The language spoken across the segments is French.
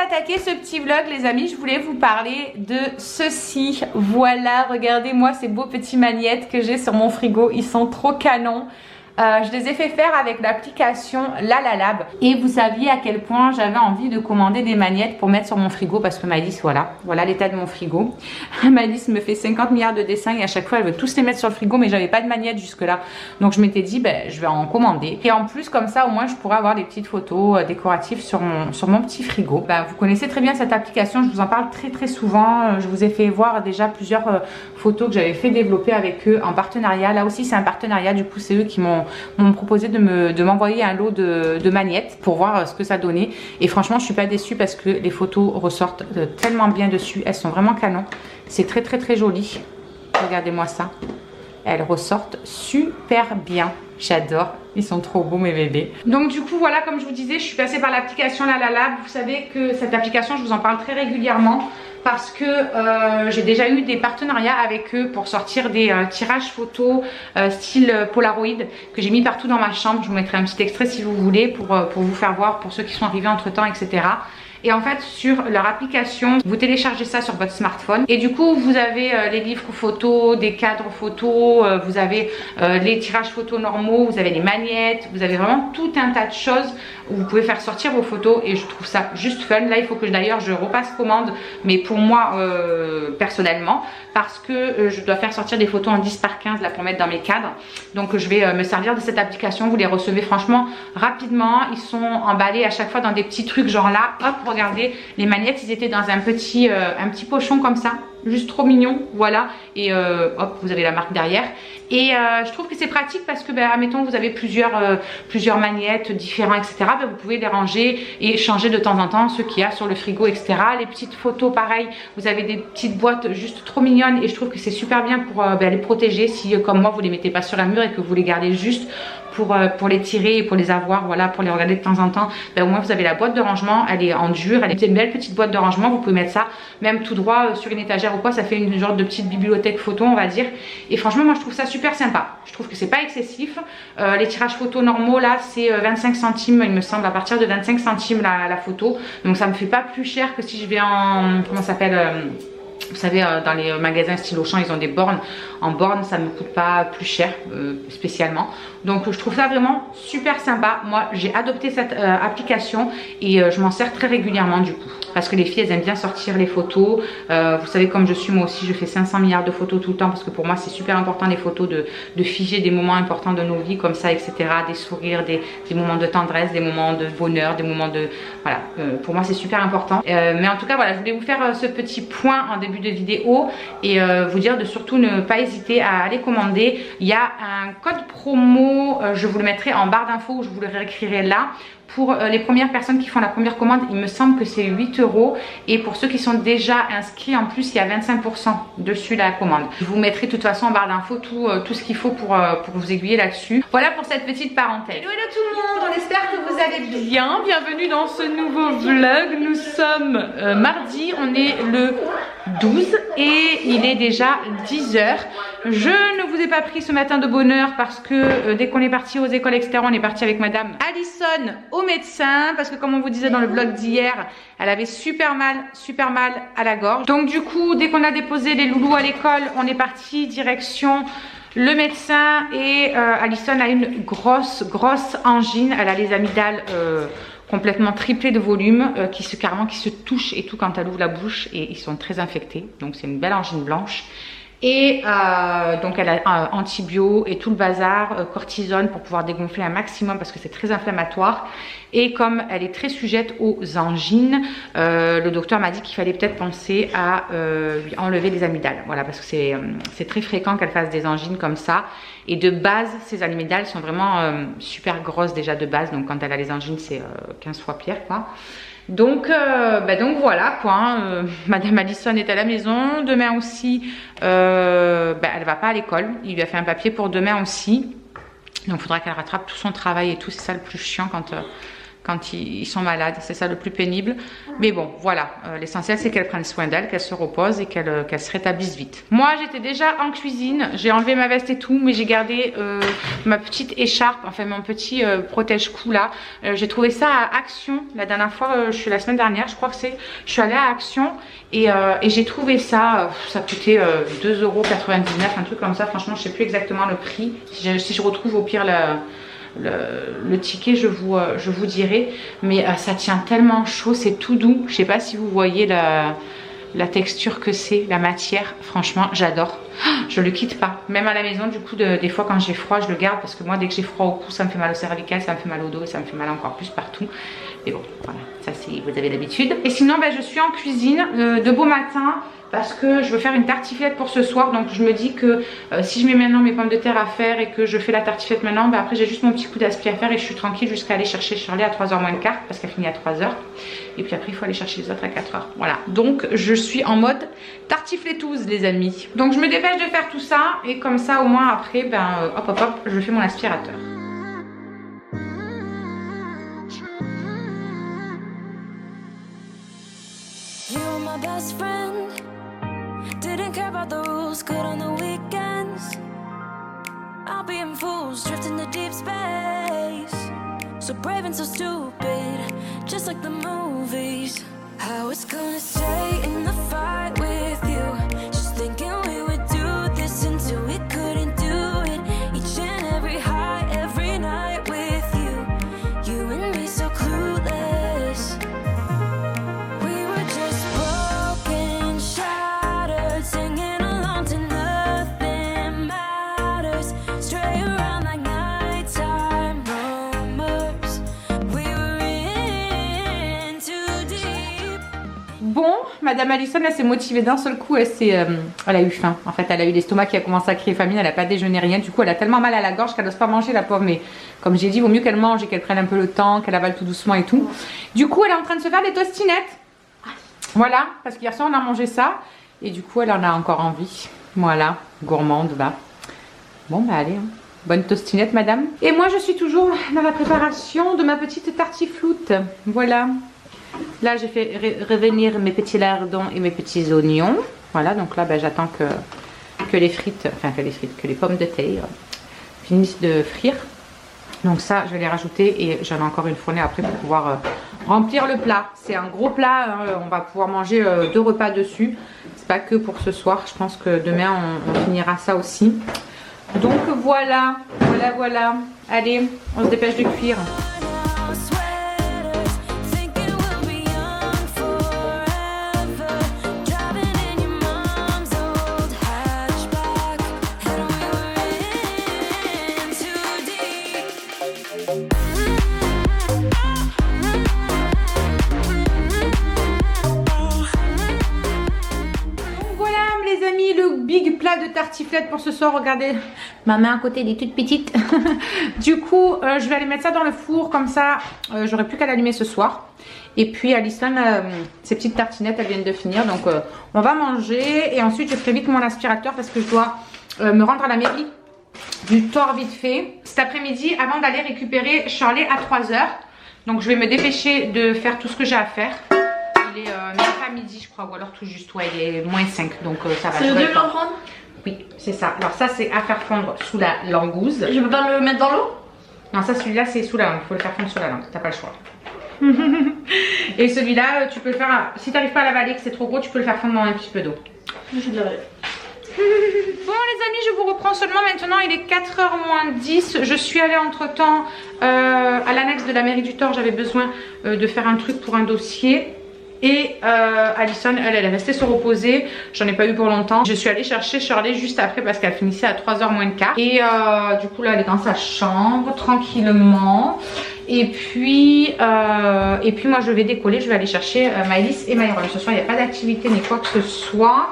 d'attaquer ce petit vlog les amis, je voulais vous parler de ceci. Voilà, regardez-moi ces beaux petits magnettes que j'ai sur mon frigo, ils sont trop canons. Je les ai fait faire avec l'application Lalalab et vous saviez à quel point j'avais envie de commander des magnettes pour mettre sur mon frigo parce que Maëlys, voilà l'état de mon frigo. Maëlys me fait 50 milliards de dessins et à chaque fois elle veut tous les mettre sur le frigo, mais j'avais pas de magnettes jusque là, donc je m'étais dit ben, je vais en commander et en plus comme ça au moins je pourrais avoir des petites photos décoratives sur mon petit frigo. Ben, vous connaissez très bien cette application, je vous en parle très souvent, je vous ai fait voir déjà plusieurs photos que j'avais fait développer avec eux en partenariat. Là aussi c'est un partenariat, du coup c'est eux qui m'ont proposé de m'envoyer un lot de magnettes pour voir ce que ça donnait et franchement je suis pas déçue parce que les photos ressortent tellement bien dessus, elles sont vraiment canon, c'est très joli, regardez-moi ça, elles ressortent super bien, j'adore, ils sont trop beaux mes bébés. Donc du coup voilà, comme je vous disais, je suis passée par l'application Lalalab. Vous savez que cette application je vous en parle très régulièrement parce que j'ai déjà eu des partenariats avec eux pour sortir des tirages photos style Polaroid que j'ai mis partout dans ma chambre. Je vous mettrai un petit extrait si vous voulez pour vous faire voir, pour ceux qui sont arrivés entre temps, etc. Et en fait sur leur application vous téléchargez ça sur votre smartphone et du coup vous avez les livres photos, des cadres photos, vous avez les tirages photos normaux, vous avez les magnettes, vous avez vraiment tout un tas de choses où vous pouvez faire sortir vos photos et je trouve ça juste fun. Là il faut que d'ailleurs je repasse commande, mais pour moi personnellement, parce que je dois faire sortir des photos en 10 par 15 là pour mettre dans mes cadres. Donc je vais me servir de cette application, vous les recevez franchement rapidement, ils sont emballés à chaque fois dans des petits trucs genre là, hop, regardez, les magnettes ils étaient dans un petit pochon comme ça, juste trop mignon, voilà, et hop vous avez la marque derrière. Et je trouve que c'est pratique parce que ben, admettons vous avez plusieurs magnettes différents, etc. Ben, vous pouvez les ranger et changer de temps en temps ceux qu'il y a sur le frigo, etc. Les petites photos pareil, vous avez des petites boîtes juste trop mignonnes et je trouve que c'est super bien pour ben, les protéger si comme moi vous les mettez pas sur un mur et que vous les gardez juste pour les tirer et pour les avoir, voilà, pour les regarder de temps en temps. Ben, au moins vous avez la boîte de rangement, elle est en dur, elle est une belle petite boîte de rangement, vous pouvez mettre ça même tout droit sur une étagère ou quoi, ça fait une genre de petite bibliothèque photo on va dire. Et franchement moi je trouve ça super sympa, je trouve que c'est pas excessif. Les tirages photos normaux là c'est 25 centimes il me semble, à partir de 25 centimes la photo, donc ça me fait pas plus cher que si je vais en, comment ça s'appelle, vous savez dans les magasins style Auchan ils ont des bornes, en borne ça me coûte pas plus cher spécialement, donc je trouve ça vraiment super sympa. Moi j'ai adopté cette application et je m'en sers très régulièrement du coup parce que les filles elles aiment bien sortir les photos, vous savez comme je suis moi aussi, je fais 500 milliards de photos tout le temps parce que pour moi c'est super important les photos de figer des moments importants de nos vies comme ça, etc. Des sourires, des moments de tendresse, des moments de bonheur, des moments de, voilà, pour moi c'est super important. Mais en tout cas voilà, je voulais vous faire ce petit point en début de vidéo et vous dire de surtout ne pas hésiter à aller commander. Il y a un code promo, je vous le mettrai en barre d'infos ou je vous le réécrirai là. Pour les premières personnes qui font la première commande, il me semble que c'est 8 € et pour ceux qui sont déjà inscrits en plus il y a 25% dessus la commande. Je vous mettrai de toute façon en barre d'infos tout ce qu'il faut pour vous aiguiller là-dessus. Voilà pour cette petite parenthèse. Hello tout le monde, on espère que vous allez bien. Bienvenue dans ce nouveau vlog. Nous sommes mardi, on est le 12 et il est déjà 10 h. Je ne vous ai pas pris ce matin de bonne heure parce que dès qu'on est parti aux écoles extérieures, on est parti avec madame Alison au médecin parce que comme on vous disait dans le vlog d'hier, elle avait super mal à la gorge. Donc du coup, dès qu'on a déposé les loulous à l'école, on est parti direction le médecin et Alison a une grosse angine, elle a les amygdales complètement triplé de volume qui se touchent et tout quand elle ouvre la bouche et ils sont très infectés, donc c'est une belle angine blanche. Et donc elle a antibio et tout le bazar, cortisone pour pouvoir dégonfler un maximum parce que c'est très inflammatoire. Et comme elle est très sujette aux angines, le docteur m'a dit qu'il fallait peut-être penser à lui enlever les amygdales. Voilà, parce que c'est très fréquent qu'elle fasse des angines comme ça. Et de base, ces amygdales sont vraiment super grosses déjà de base. Donc quand elle a les angines, c'est 15 fois pire quoi. Donc voilà quoi, Madame Alison est à la maison, demain aussi elle va pas à l'école, il lui a fait un papier pour demain aussi, donc il faudra qu'elle rattrape tout son travail et tout, c'est ça le plus chiant quand ils sont malades. C'est ça le plus pénible. Mais bon, voilà. L'essentiel, c'est qu'elle prenne soin d'elle, qu'elle se repose et qu'elle se rétablisse vite. Moi, j'étais déjà en cuisine. J'ai enlevé ma veste et tout, mais j'ai gardé ma petite écharpe, enfin mon petit protège-cou là. J'ai trouvé ça à Action. La dernière fois, la semaine dernière, je crois que c'est. Je suis allée à Action et j'ai trouvé ça. Ça coûtait 2,99 €, un truc comme ça. Franchement, je sais plus exactement le prix. Si je retrouve au pire le ticket, je vous dirai. Mais ça tient tellement chaud, c'est tout doux. Je sais pas si vous voyez la texture que c'est, la matière. Franchement, j'adore. Je le quitte pas. Même à la maison, du coup, des fois quand j'ai froid, je le garde parce que moi, dès que j'ai froid au cou, ça me fait mal au cervical, ça me fait mal au dos et ça me fait mal encore plus partout. Mais bon, voilà, ça c'est, vous avez l'habitude. Et sinon, je suis en cuisine de beau matin. Parce que je veux faire une tartiflette pour ce soir. Donc je me dis que si je mets maintenant mes pommes de terre à faire et que je fais la tartiflette maintenant, après j'ai juste mon petit coup d'aspi à faire et je suis tranquille jusqu'à aller chercher Shirley à 3h moins le quart parce qu'elle finit à 3h. Et puis après il faut aller chercher les autres à 4h. Voilà, donc je suis en mode tartifletteuse les amis. Donc je me dépêche de faire tout ça et comme ça au moins après, hop, je fais mon aspirateur. Didn't care about the rules, good on the weekends. I'll be in fools, drifting to deep space. So brave and so stupid, just like the movies. I was gonna stay in the fight with you, just thinking we would do this until we couldn't do it. Each and every high, every night with you. You and me so clueless. We were just broken, shattered, singing along to nothing matters. Stray around like nighttime rumors. We were in too deep. Bon, Madame Allison, elle s'est motivée d'un seul coup, elle a eu faim. En fait, elle a eu l'estomac qui a commencé à crier famine, elle n'a pas déjeuné rien. Du coup, elle a tellement mal à la gorge qu'elle n'ose pas manger la pauvre. Mais comme j'ai dit, il vaut mieux qu'elle mange et qu'elle prenne un peu le temps, qu'elle avale tout doucement et tout. Du coup, elle est en train de se faire des tostinettes. Voilà, parce qu'hier soir, on a mangé ça. Et du coup, elle en a encore envie. Voilà, gourmande, va. Bon, allez, hein. Bonne tostinette, madame. Et moi, je suis toujours dans la préparation de ma petite tartifloute. Voilà. Là, j'ai fait revenir mes petits lardons et mes petits oignons. Voilà, donc là, j'attends que les frites, que les pommes de terre finissent de frire. Donc ça, je vais les rajouter et j'en ai encore une fournée après pour pouvoir remplir le plat. C'est un gros plat, hein, on va pouvoir manger 2 repas dessus. C'est pas que pour ce soir, je pense que demain, on finira ça aussi. Donc voilà. Allez, on se dépêche de cuire. Plat de tartiflette pour ce soir. Regardez, ma main à côté elle est toute petite. Du coup je vais aller mettre ça dans le four, comme ça j'aurai plus qu'à l'allumer ce soir. Et puis Alison, ces petites tartinettes elles viennent de finir, donc on va manger et ensuite je ferai vite mon aspirateur parce que je dois me rendre à la mairie du Thor vite fait cet après-midi avant d'aller récupérer Shirley à 3h. Donc je vais me dépêcher de faire tout ce que j'ai à faire. Il est même pas midi je crois, ou alors tout juste, ouais, il est moins 5, donc ça va. C'est le 2 l'en prendre? Oui, c'est ça. Alors ça c'est à faire fondre sous la langouste. Je peux pas le mettre dans l'eau? Non, ça celui-là c'est sous la langue, il faut le faire fondre sous la langue, t'as pas le choix. Et celui-là tu peux le faire, si t'arrives pas à l'avaler que c'est trop gros, tu peux le faire fondre dans un petit peu d'eau. Je de l'avaler. Bon les amis, je vous reprends seulement maintenant, il est 4h moins 10. Je suis allée entre temps à l'annexe de la mairie du Thor, j'avais besoin de faire un truc pour un dossier. Et Alison, elle est restée se reposer. J'en ai pas eu pour longtemps. Je suis allée chercher Shirley juste après parce qu'elle finissait à 3h moins le quart. Et du coup là elle est dans sa chambre tranquillement. Et puis moi je vais décoller. Je vais aller chercher Maëlys et Myron. Ce soir il n'y a pas d'activité ni quoi que ce soit.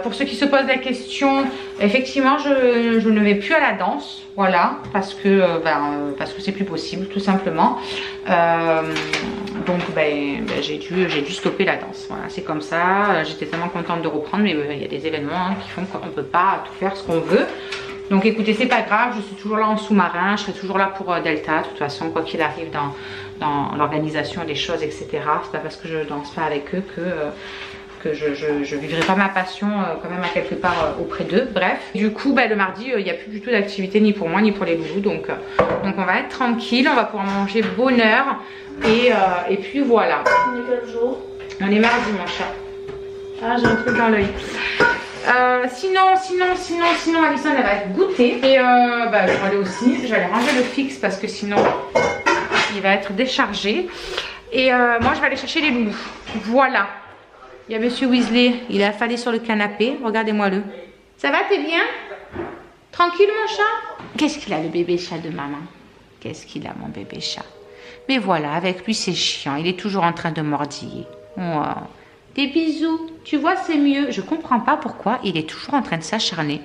Pour ceux qui se posent la question, effectivement je ne vais plus à la danse, voilà, parce que c'est plus possible tout simplement. Donc j'ai dû stopper la danse, voilà, c'est comme ça. J'étais tellement contente de reprendre, mais il y a des événements qui font qu'on ne peut pas tout faire ce qu'on veut. Donc écoutez, c'est pas grave, je suis toujours là en sous-marin, je serai toujours là pour Delta, de toute façon quoi qu'il arrive dans l'organisation des choses, etc. C'est pas parce que je danse pas avec eux que je vivrai pas ma passion quand même à quelque part auprès d'eux. Bref, du coup le mardi il n'y a plus du tout d'activité ni pour moi ni pour les loulous, donc on va être tranquille, on va pouvoir manger bonheur et puis voilà. On est quel jour? On est mardi mon chat. Ah, j'ai un truc dans l'œil. Sinon Alison elle va être goûtée et je vais aller aussi, je vais aller ranger le fixe parce que sinon il va être déchargé et moi je vais aller chercher les loulous. Voilà, il y a monsieur Weasley, il est affalé sur le canapé, regardez-moi le. Ça va, t'es bien? Tranquille mon chat? Qu'est-ce qu'il a le bébé chat de maman? Qu'est-ce qu'il a mon bébé chat? Mais voilà, avec lui c'est chiant, il est toujours en train de mordiller. Wow. Des bisous, tu vois c'est mieux. Je comprends pas pourquoi il est toujours en train de s'acharner.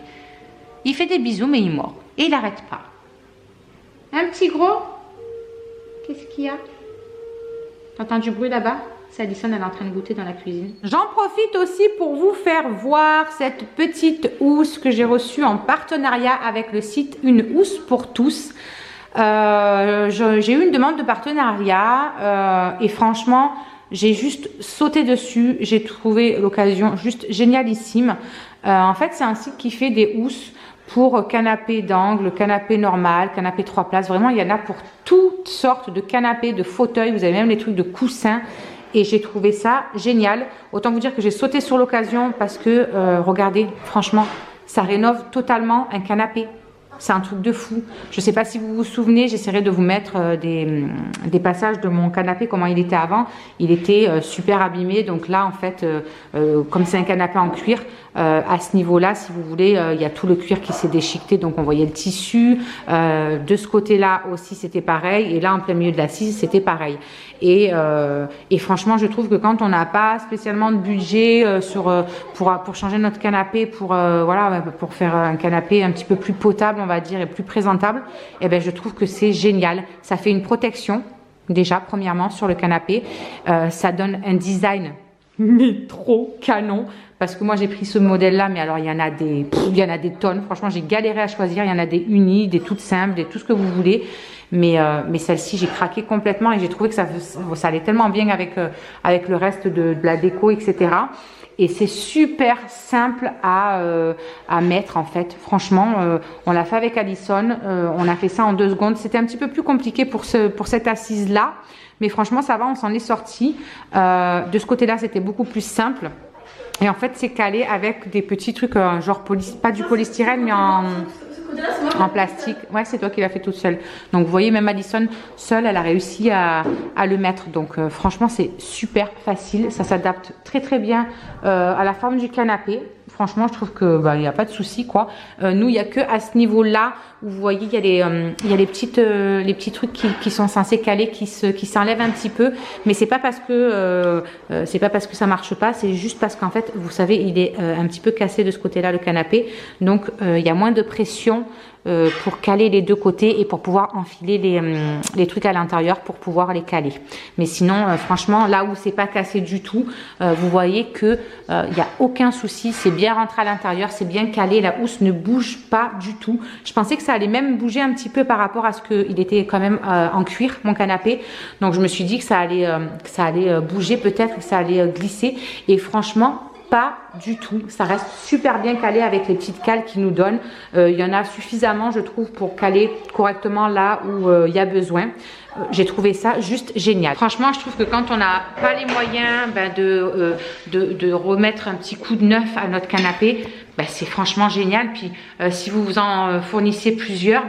Il fait des bisous mais il mord et il n'arrête pas. Un petit gros? Qu'est-ce qu'il y a? T'entends du bruit là-bas? C'est Alison, elle est en train de goûter dans la cuisine. J'en profite aussi pour vous faire voir cette petite housse que j'ai reçue en partenariat avec le site Une housse pour tous. J'ai eu une demande de partenariat et franchement j'ai juste sauté dessus, j'ai trouvé l'occasion juste génialissime. En fait c'est un site qui fait des housses pour canapé d'angle, canapé normal, canapé 3 places, vraiment il y en a pour toutes sortes de canapés, de fauteuils, vous avez même les trucs de coussins et j'ai trouvé ça génial. Autant vous dire que j'ai sauté sur l'occasion parce que regardez, franchement ça rénove totalement un canapé. C'est un truc de fou. Je ne sais pas si vous vous souvenez, j'essaierai de vous mettre des passages de mon canapé, comment il était avant. Il était super abîmé. Donc là, en fait, comme c'est un canapé en cuir, à ce niveau-là, si vous voulez, il y a tout le cuir qui s'est déchiqueté. Donc on voyait le tissu. De ce côté-là aussi, c'était pareil. Et là, en plein milieu de l'assise, c'était pareil. Et franchement, je trouve que quand on n'a pas spécialement de budget pour changer notre canapé, pour faire un canapé un petit peu plus potable, on va dire, et plus présentable, eh ben, je trouve que c'est génial. Ça fait une protection, déjà, premièrement, sur le canapé. Ça donne un design, mais trop canon. Parce que moi, j'ai pris ce modèle-là, mais alors, il y en a des tonnes. Franchement, j'ai galéré à choisir. Il y en a des unies, des toutes simples, des tout ce que vous voulez. Mais celle-ci, j'ai craqué complètement et j'ai trouvé que ça allait tellement bien avec le reste de la déco, etc. Et c'est super simple à mettre en fait. Franchement, on l'a fait avec Alison. On a fait ça en 2 secondes. C'était un petit peu plus compliqué pour cette assise-là. Mais franchement, ça va, on s'en est sorti. De ce côté-là, c'était beaucoup plus simple. Et en fait, c'est calé avec des petits trucs genre, pas du polystyrène, mais en plastique. Ouais, c'est toi qui l'as fait toute seule. Donc, vous voyez, même Alison, seule, elle a réussi à le mettre. Donc, franchement, c'est super facile. Ça s'adapte très, très bien à la forme du canapé. Franchement, je trouve que il n'y a pas de souci, quoi. Nous, il n'y a que à ce niveau-là où vous voyez, il y a les petits trucs qui sont censés caler, qui s'enlèvent un petit peu. Mais c'est pas parce que ça marche pas, c'est juste parce qu'en fait, vous savez, il est un petit peu cassé de ce côté-là, le canapé. Donc, il y a moins de pression pour caler les 2 côtés et pour pouvoir enfiler les trucs à l'intérieur pour pouvoir les caler. Mais sinon, franchement, là où c'est pas cassé du tout, vous voyez que il y a aucun souci, c'est bien rentré à l'intérieur, c'est bien calé, la housse ne bouge pas du tout. Je pensais que ça allait même bouger un petit peu par rapport à ce qu'il était quand même en cuir, mon canapé. Donc je me suis dit que ça allait bouger peut-être, que ça allait glisser. Et franchement, pas du tout, ça reste super bien calé avec les petites cales qu'ils nous donnent. Il y en a suffisamment, je trouve, pour caler correctement là où il y a besoin. J'ai trouvé ça juste génial. Franchement, je trouve que quand on n'a pas les moyens de remettre un petit coup de neuf à notre canapé, c'est franchement génial. Puis si vous vous en fournissez plusieurs,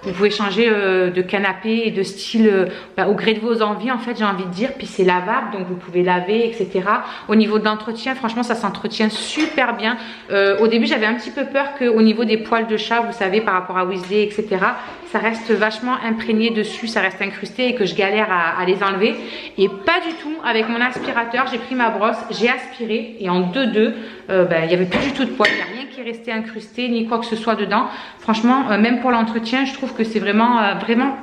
vous pouvez changer de canapé et de style au gré de vos envies, en fait, j'ai envie de dire. Puis c'est lavable, donc vous pouvez laver, etc. Au niveau de l'entretien, franchement, ça s'entretient super bien. Au début, j'avais un petit peu peur qu'au niveau des poils de chat, vous savez, par rapport à Weasley, etc., ça reste vachement imprégné dessus, ça reste incrusté et que je galère à les enlever. Et pas du tout, avec mon aspirateur, j'ai pris ma brosse, j'ai aspiré et en 2-2, il n'y avait plus du tout de poils, il n'y a rien qui est resté incrusté ni quoi que ce soit dedans. Franchement, même pour l'entretien, je trouve que c'est vraiment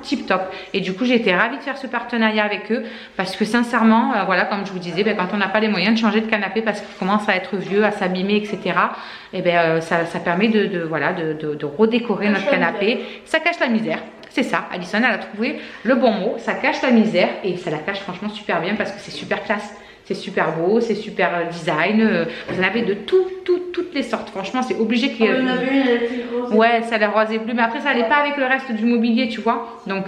tip top. Et du coup, j'ai été ravie de faire ce partenariat avec eux parce que sincèrement, voilà, comme je vous disais, quand on n'a pas les moyens de changer de canapé parce qu'il commence à être vieux, à s'abîmer, etc., ça permet de redécorer notre canapé. Ça cache la misère. c'est ça, Alison, elle a trouvé le bon mot, ça cache la misère et ça la cache franchement super bien parce que c'est super classe. C'est super beau, c'est super design. Vous en avez de toutes les sortes. Franchement, c'est obligé qu'il y ait. On en avait une, elle était rose. Ouais, ça la rose et bleue. Mais après, ça n'allait pas avec le reste du mobilier, tu vois. Donc,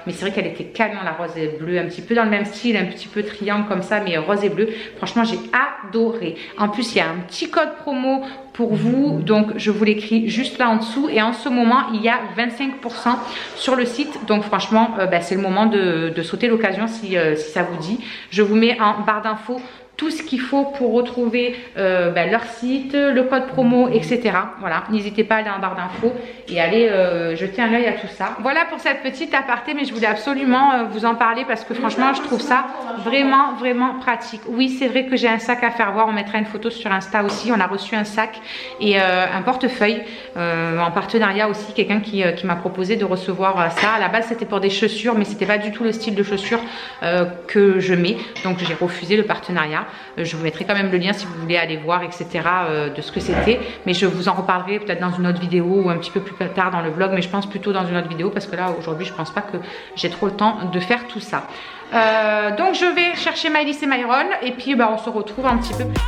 mais c'est vrai qu'elle était canon, la rose et bleue. Un petit peu dans le même style, un petit peu triangle comme ça, mais rose et bleu. Franchement, j'ai adoré. En plus, il y a un petit code promo pour vous. Donc, je vous l'écris juste là en dessous. Et en ce moment, il y a 25% sur le site. Donc, franchement, c'est le moment de sauter l'occasion si ça vous dit. Je vous mets en barre d'infos tout ce qu'il faut pour retrouver leur site, le code promo, etc. Voilà, n'hésitez pas à aller en barre d'infos et aller jeter un œil à tout ça. Voilà pour cette petite aparté, mais je voulais absolument vous en parler parce que franchement, je trouve ça vraiment pratique. Oui, c'est vrai que j'ai un sac à faire voir, on mettra une photo sur Insta aussi. On a reçu un sac et un portefeuille en partenariat aussi, quelqu'un qui m'a proposé de recevoir ça. À la base, c'était pour des chaussures, mais c'était pas du tout le style de chaussures que je mets, donc j'ai refusé le partenariat. Je vous mettrai quand même le lien si vous voulez aller voir, etc. De ce que c'était. Mais je vous en reparlerai peut-être dans une autre vidéo ou un petit peu plus tard dans le vlog. Mais je pense plutôt dans une autre vidéo parce que là, aujourd'hui, je pense pas que j'ai trop le temps de faire tout ça. Donc, je vais chercher Maëlys et Myron. Et puis, on se retrouve un petit peu plus tard.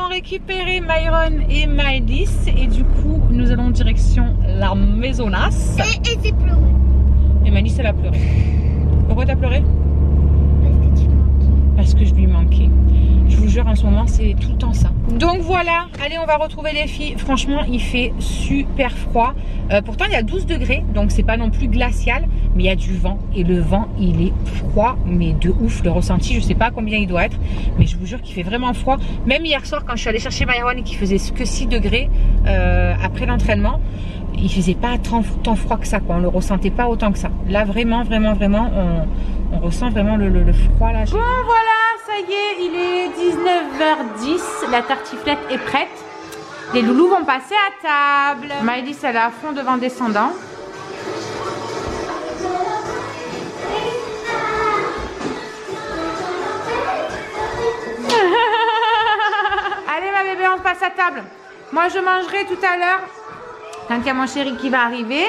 Récupérer Myron et Maëlys et du coup nous allons direction la maisonnasse. Et j'ai pleuré. Et Maëlys elle a pleuré. Pourquoi t'as pleuré? Parce que tu manques. Parce que je lui manquais. Je vous jure en ce moment c'est tout le temps ça. Donc voilà, allez on va retrouver les filles. Franchement il fait super froid. Pourtant il y a 12 degrés donc c'est pas non plus glacial. Mais il y a du vent et le vent il est froid mais de ouf. Le ressenti je sais pas combien il doit être. Mais je vous jure qu'il fait vraiment froid. Même hier soir quand je suis allée chercher Myron et qu'il faisait que 6 degrés après l'entraînement. Il faisait pas tant froid que ça quoi. On le ressentait pas autant que ça. Là vraiment on ressent vraiment le froid là. Bon voilà, ça y est, il est 19h10. La tartiflette est prête. Les loulous vont passer à table. Maëlys elle est à fond devant descendant. Allez ma bébé, on passe à table. Moi je mangerai tout à l'heure quand il y a mon chéri qui va arriver.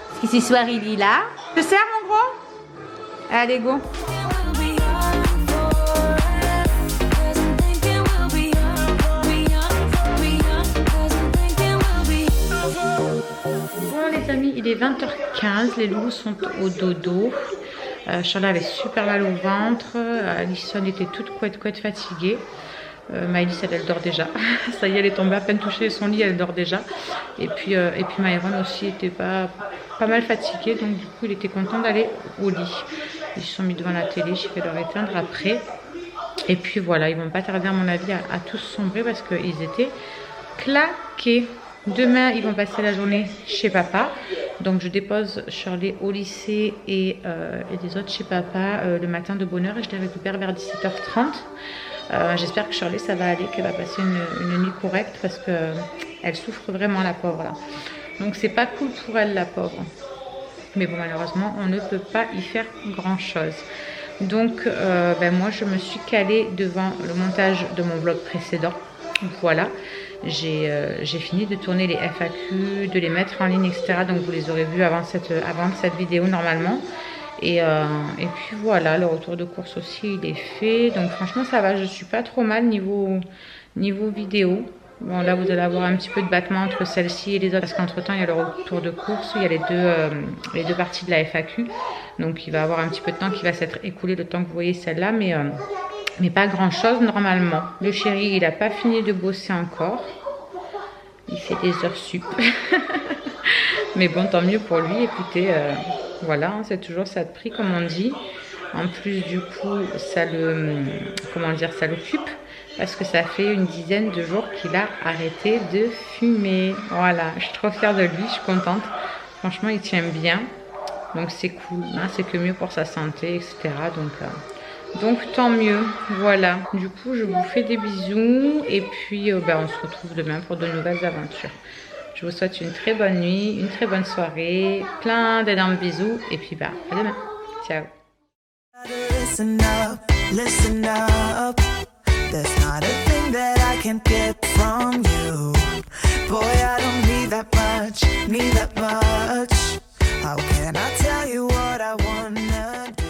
Parce que ce soir il est là. Je te sers mon gros? Allez go. Bon les amis, il est 20h15. Les loulous sont au dodo. Charlotte avait super mal au ventre. Alison était toute couette fatiguée. Maëlys elle dort déjà. Ça y est, elle est tombée à peine touchée son lit, elle dort déjà. Et puis Myron aussi était pas mal fatigué, donc du coup il était content d'aller au lit. Ils se sont mis devant la télé, je vais leur éteindre après. Et puis voilà, ils vont pas tarder à mon avis à tous sombrer parce qu'ils étaient claqués. Demain ils vont passer la journée chez papa. Donc je dépose Shirley au lycée et les autres chez papa le matin de bonne heure et je les récupère vers 17h30. J'espère que Shirley ça va aller, qu'elle va passer une nuit correcte parce que elle souffre vraiment la pauvre là. Donc c'est pas cool pour elle la pauvre. Mais bon malheureusement on ne peut pas y faire grand chose. Donc moi je me suis calée devant le montage de mon vlog précédent. Voilà. J'ai fini de tourner les FAQ, de les mettre en ligne, etc. Donc vous les aurez vus avant cette vidéo normalement. Et puis voilà, le retour de course aussi il est fait. Donc franchement ça va, je suis pas trop mal niveau vidéo. Bon là vous allez avoir un petit peu de battement entre celle-ci et les autres parce qu'entre temps il y a le retour de course, il y a les deux parties de la FAQ. Donc il va y avoir un petit peu de temps qui va s'être écoulé le temps que vous voyez celle-là, mais pas grand chose normalement. Le chéri il a pas fini de bosser encore. Il fait des heures sup. Mais bon tant mieux pour lui, écoutez, voilà, c'est toujours ça de prix comme on dit. En plus du coup ça l'occupe. Parce que ça fait une dizaine de jours qu'il a arrêté de fumer. Voilà, je suis trop fière de lui, je suis contente. Franchement, il tient bien. Donc c'est cool, hein, c'est que mieux pour sa santé, etc. Donc tant mieux. Voilà, du coup, je vous fais des bisous. Et puis, on se retrouve demain pour de nouvelles aventures. Je vous souhaite une très bonne nuit, une très bonne soirée. Plein d'énormes bisous. Et puis, à demain. Ciao. Listen up, there's not a thing that I can't get from you. Boy, I don't need that much, need that much. How can I tell you what I wanna do?